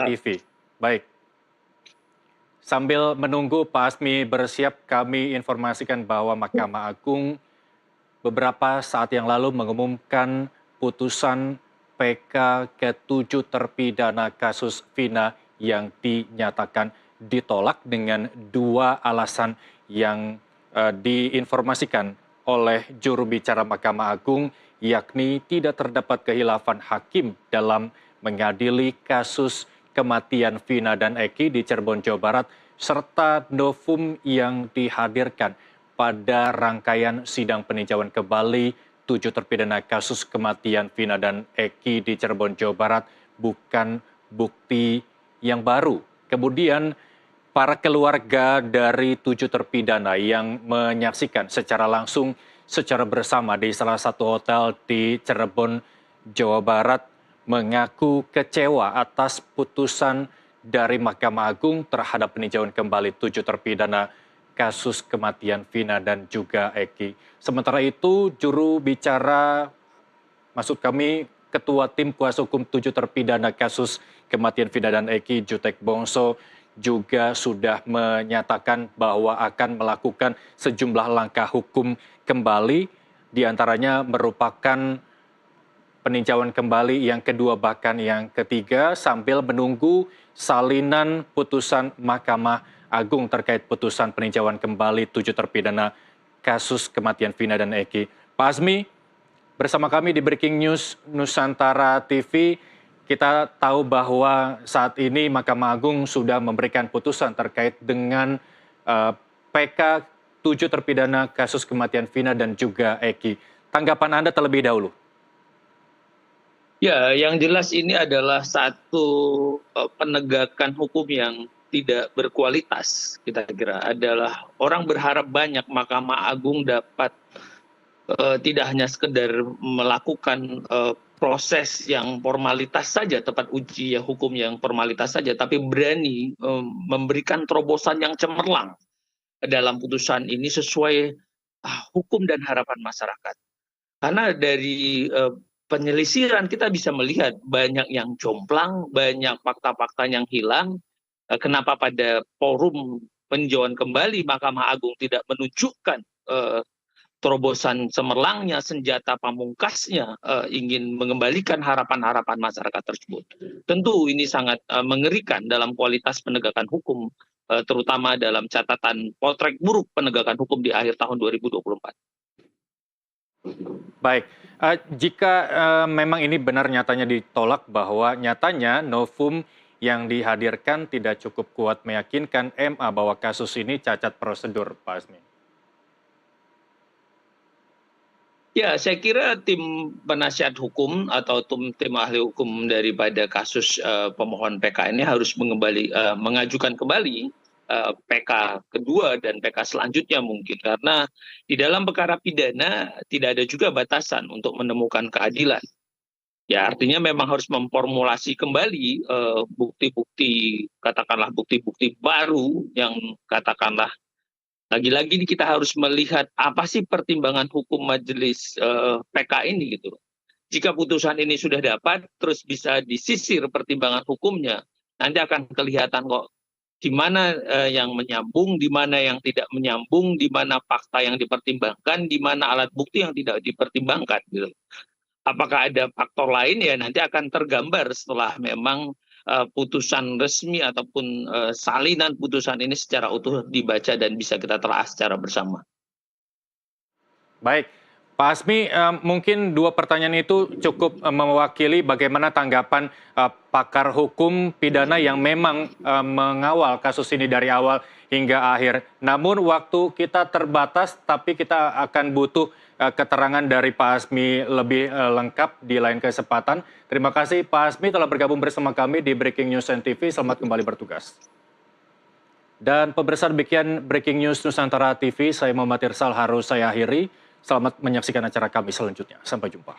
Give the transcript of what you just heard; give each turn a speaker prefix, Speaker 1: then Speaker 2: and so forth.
Speaker 1: TV. Baik. Sambil menunggu Pak Asmi bersiap, kami informasikan bahwa Mahkamah Agung beberapa saat yang lalu mengumumkan putusan PK ke-7 terpidana kasus Vina yang dinyatakan ditolak dengan 2 alasan yang diinformasikan oleh juru bicara Mahkamah Agung, yakni tidak terdapat khilafan hakim dalam mengadili kasus kematian Vina dan Eki di Cirebon, Jawa Barat, serta novum yang dihadirkan pada rangkaian sidang peninjauan kembali 7 terpidana kasus kematian Vina dan Eki di Cirebon, Jawa Barat bukan bukti yang baru. Kemudian para keluarga dari 7 terpidana yang menyaksikan secara langsung, secara bersama di salah satu hotel di Cirebon, Jawa Barat mengaku kecewa atas putusan dari Mahkamah Agung terhadap peninjauan kembali 7 terpidana kasus kematian Vina dan juga Eki. Sementara itu, juru bicara, maksud kami Ketua Tim Kuasa Hukum 7 terpidana kasus kematian Vina dan Eki, Jutek Bongso, juga sudah menyatakan bahwa akan melakukan sejumlah langkah hukum kembali, diantaranya merupakan peninjauan kembali yang kedua bahkan yang ketiga sambil menunggu salinan putusan Mahkamah Agung terkait putusan peninjauan kembali 7 terpidana kasus kematian Vina dan Eki. Pak Asmi, bersama kami di Breaking News Nusantara TV, kita tahu bahwa saat ini Mahkamah Agung sudah memberikan putusan terkait dengan PK 7 terpidana kasus kematian Vina dan juga Eki. Tanggapan Anda terlebih dahulu.
Speaker 2: Ya, yang jelas ini adalah satu penegakan hukum yang tidak berkualitas, kita kira. Adalah orang berharap banyak Mahkamah Agung dapat tidak hanya sekedar melakukan proses yang formalitas saja, tepat uji hukum yang formalitas saja, tapi berani memberikan terobosan yang cemerlang dalam putusan ini sesuai hukum dan harapan masyarakat. Karena dari penyelisiran kita bisa melihat banyak yang jomplang, banyak fakta-fakta yang hilang. Kenapa pada forum peninjauan kembali Mahkamah Agung tidak menunjukkan terobosan cemerlangnya, senjata pamungkasnya, ingin mengembalikan harapan-harapan masyarakat tersebut. Tentu ini sangat mengerikan dalam kualitas penegakan hukum, terutama dalam catatan potret buruk penegakan hukum di akhir tahun 2024.
Speaker 1: Baik, jika memang ini benar nyatanya ditolak bahwa nyatanya novum yang dihadirkan tidak cukup kuat meyakinkan MA bahwa kasus ini cacat prosedur, Pak Asmi.
Speaker 2: Ya, saya kira tim penasihat hukum atau tim ahli hukum daripada kasus pemohon PK ini harus mengajukan kembali PK kedua dan PK selanjutnya mungkin, karena di dalam perkara pidana tidak ada juga batasan untuk menemukan keadilan. Ya, artinya memang harus memformulasi kembali bukti-bukti, katakanlah bukti-bukti baru yang katakanlah lagi-lagi kita harus melihat apa sih pertimbangan hukum majelis PK ini gitu. Jika putusan ini sudah dapat, terus bisa disisir pertimbangan hukumnya, nanti akan kelihatan kok di mana yang menyambung, di mana yang tidak menyambung, di mana fakta yang dipertimbangkan, di mana alat bukti yang tidak dipertimbangkan. Gitu. Apakah ada faktor lain, ya nanti akan tergambar setelah memang putusan resmi ataupun salinan putusan ini secara utuh dibaca dan bisa kita telah secara bersama.
Speaker 1: Baik, Pak Asmi, mungkin 2 pertanyaan itu cukup mewakili bagaimana tanggapan pakar hukum pidana yang memang mengawal kasus ini dari awal hingga akhir. Namun waktu kita terbatas, tapi kita akan butuh keterangan dari Pak Asmi lebih lengkap di lain kesempatan. Terima kasih Pak Asmi telah bergabung bersama kami di Breaking News NTV. Selamat kembali bertugas. Dan pemirsa, demikian Breaking News Nusantara TV. Saya Muhammad Irsal harus saya akhiri. Selamat menyaksikan acara kami selanjutnya. Sampai jumpa.